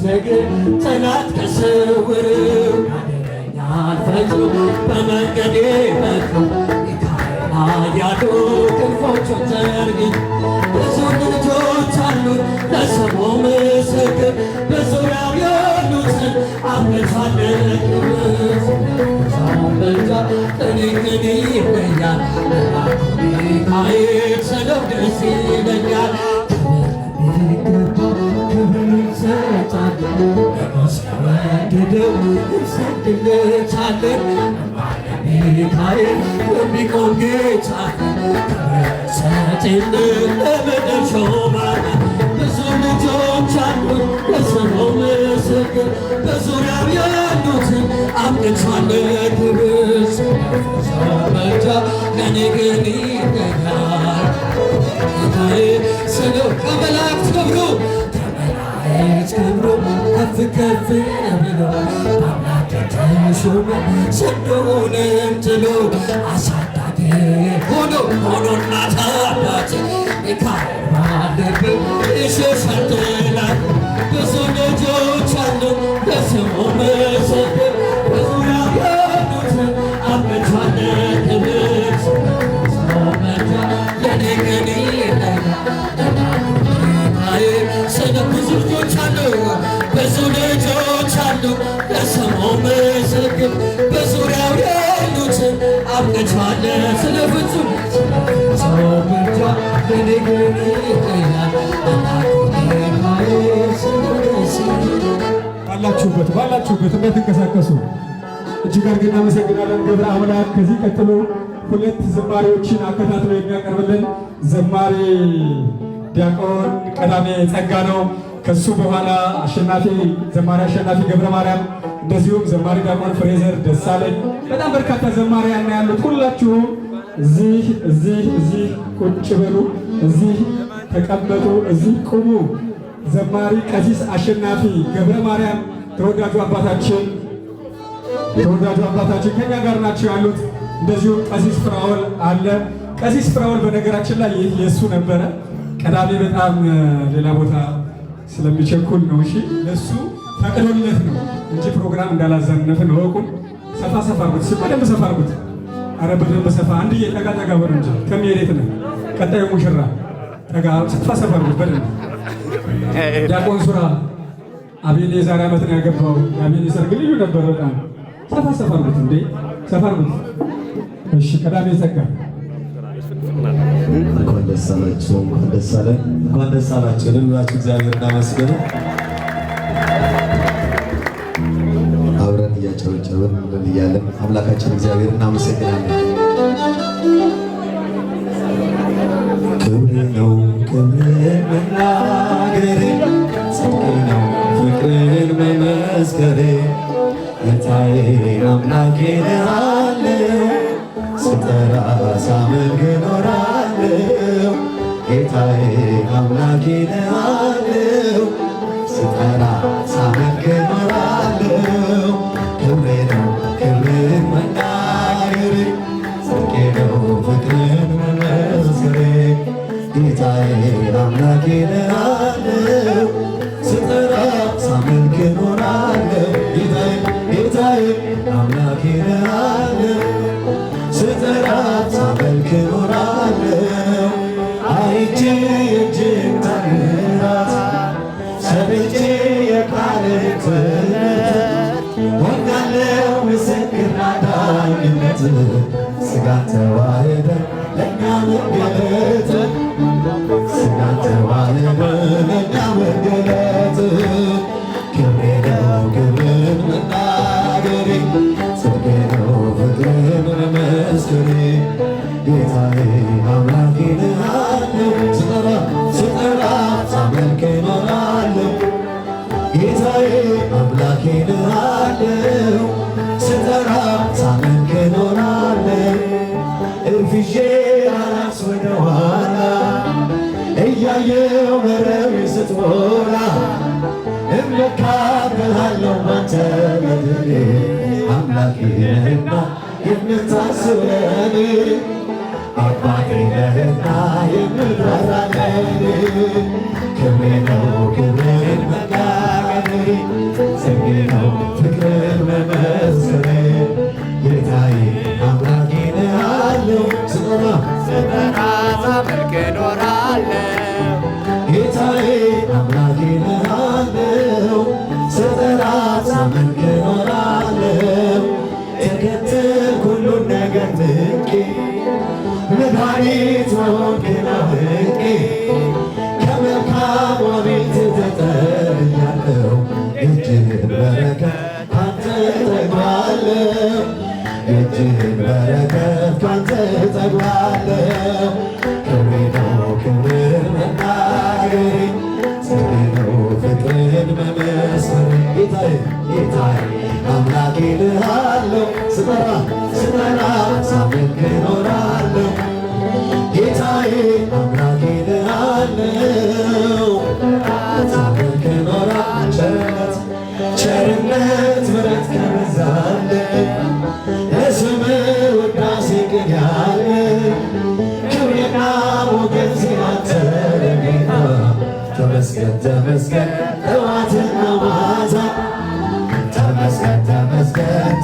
ሰግድ ጠላት ከስውርው ያድነኛል ፈጥኖ በመንገዴ መጥቶ ያሉ ክንፎቹን ዘርግቶ ብዙ ልጆች አሉት ለስሙ ምስክር በዙሪያው ያሉትን አምልቷል ሰውን በዛ ቅኔ ይለኛል መልአኩ ሚካኤል ስለው ደስ ይለኛል ክብር ይሰጣል ለወደደው እንሰግድለታለን ሚካኤል የሚቆም ጌታ ሰጥልን ለምድር ሾማና ብዙ ልጆች አሉት ለስሙ ምስክር በዙሪያው ያሉትን አምልቷል ክብር በዛ ከኔ ግን ይገኛል ጌታዬ ስለው ከመላእክት ክብሩ ክብሩ ከፍ ከፍ ብሎ አምላክ ተሾመ ስንዱንም ጥሎ አሳዳጊ ሆኖ እናት አባት ሚካኤል ባለበት ይሸሻል ጠላት ብዙ ልጆች አሉ ለስሙ ምስክር በዙሪያው ያሉትን አምልቷል ክብር መጃ ለኔ ግን ብዙ ልጆች አሉ ብዙ ልጆች አሉ ለስሙ ምስክር በዙሪያው ያሉትን አብቅቷል ስለ ፍጹም ብቻ ለኔ ግን ይገኛል ባላችሁበት እንዳትንቀሳቀሱ እጅግ አድርገን እናመሰግናለን። ገብረ አምላክ ከዚህ ቀጥሎ ሁለት ዝማሬዎችን አከታትሎ የሚያቀርብልን ዘማሪ ዲያቆን ቀዳሜ ጸጋ ነው። ከሱ በኋላ ዘማሪ አሸናፊ ገብረ ማርያም እንደዚሁም ዘማሪ ዲያቆን ፍሬዘር ደሳለኝ በጣም በርካታ ዘማሪያን ያሉት። ሁላችሁም እዚህ ቁጭ በሉ፣ እዚህ ተቀመጡ፣ እዚህ ቁሙ። ዘማሪ ቀሲስ አሸናፊ ገብረ ማርያም ተወዳጁ አባታችን ከኛ ጋር ናቸው ያሉት። እንደዚሁም ቀሲስ ፍራውል አለ። ቀሲስ ፍራውል በነገራችን ላይ ይህ የእሱ ነበረ። ቀዳሜ በጣም ሌላ ቦታ ስለሚቸኩል ነው። እሺ ለሱ ፈቅዶለት ነው እንጂ ፕሮግራም እንዳላዘነፍን ወቁን። ሰፋ አርጉት፣ በደንብ ሰፋ አርጉት። አረ በደንብ ሰፋ አንድዬ ጠጋ በሉ እንጂ ከሚሄድ ነው ቀጣዩ ሙሽራ ጠጋ ሰፋ አርጉት በደንብ። ዲያቆን ሱራ አቤል የዛሬ ዓመት ነው ያገባው። የአቤል ሰርግ ልዩ ነበር በጣም። ሰፋ አርጉት እንዴ ሰፋ አርጉት። እሺ ቀዳሜ ጸጋ እንኳን ደስ አላችሁ፣ እንኳን ደስ አለን፣ እንኳን ደስ አላችሁ። ልላችሁ እግዚአብሔር እናመስግን። አብረን እያጨበጨብን እያለን አምላካችን እግዚአብሔር እናመሰግናለን። ክብር ነው ክብርን መናገሬ፣ ጽድቅ ነው ፍቅርን መመስከሬ፣ ጌታዬ አምላኬ እልሃለሁ ስጠራ ሳመልክ እኖራለሁ። ጌታዬ አምላኬ እልሃለሁ ስጠራ ሳመልክ እኖራለሁ። ክብሬ ነው ክብርን መናገሬ፣ ጽድቄ ነው ፍቅርን መመስከሬ፣ ጌታዬ አምላኬ እልሃለሁ ስጠራ ሳመልክ እኖራለሁ። ጌታዬ አምላኬ እልሃለሁ ስጠራ ሳመልክ እኖራለሁ። አይቼ የእጅህን ተአምራት ሰምቼ የቃልህን ትምህርት ሆኛለሁ ምስክር አዳኝነት ሥጋን ተዋህደ ለእኛ መገለጥ ሥጋን ተዋህደ ለእኛ መገለጥ ክብሬ ነው ክብርን መናገሬ ጽድቄ ነው ፍቅርን መመስከሬ ጌታዬ አምላኬ እልሃለሁ ስጠራ ሳመልክ እኖራለሁ። ጌታዬ አምላኬ እልሃለሁ ስጠራ ሳመልክ እኖራለሁ። እርፍሼ አላስ ወደ ኋላ እያየው መረብ ስትሞላ እመካብሃለሁ ባንተ በድሌ አምላኬ ነህና የምታስበን አባቴ ነህና የምትራራለን ክብሬ ነው ክብርን መናገሬ ጽጌ ነው ፍቅርን መመስከሬ ጌታዬ አምላኬ እልሃለሁ ስጠራ ሳመልክ እኖራለሁ ጌታዬ አምላኬ እልሃለሁ ስጠራ ሳመልክ እኖራለሁ ተከተልኩ ሁሉን ነገር ንቄ መድኃኒት መሆንክን አውቄ ከመልካሟ ቤት ተጠርቻለሁ እጅህን በረከት ካንተ እጠግባለሁ እጅህን በረከት ካንተ እጠግባለሁ ክብሬ ነው ክብርን መናገሬ ጽጌ ነው ፍቅርን መመስከሬ ጌታዬ አምላኬ እልሃለሁ ስጠራ ሳመልክ እኖራለሁ ጌታዬ አምላኬ እልሃለሁ ሳመልክ እኖራለሁ ቸርነት ምሕረት ከበዛልኝ ለስምህ ውዳሴ ቅን ያለኝ ክብሬና ሞገሴ አንተ ጌታ ተመስገን ተመስገን ጠዋትና ማታ ተመስገን ተመስገን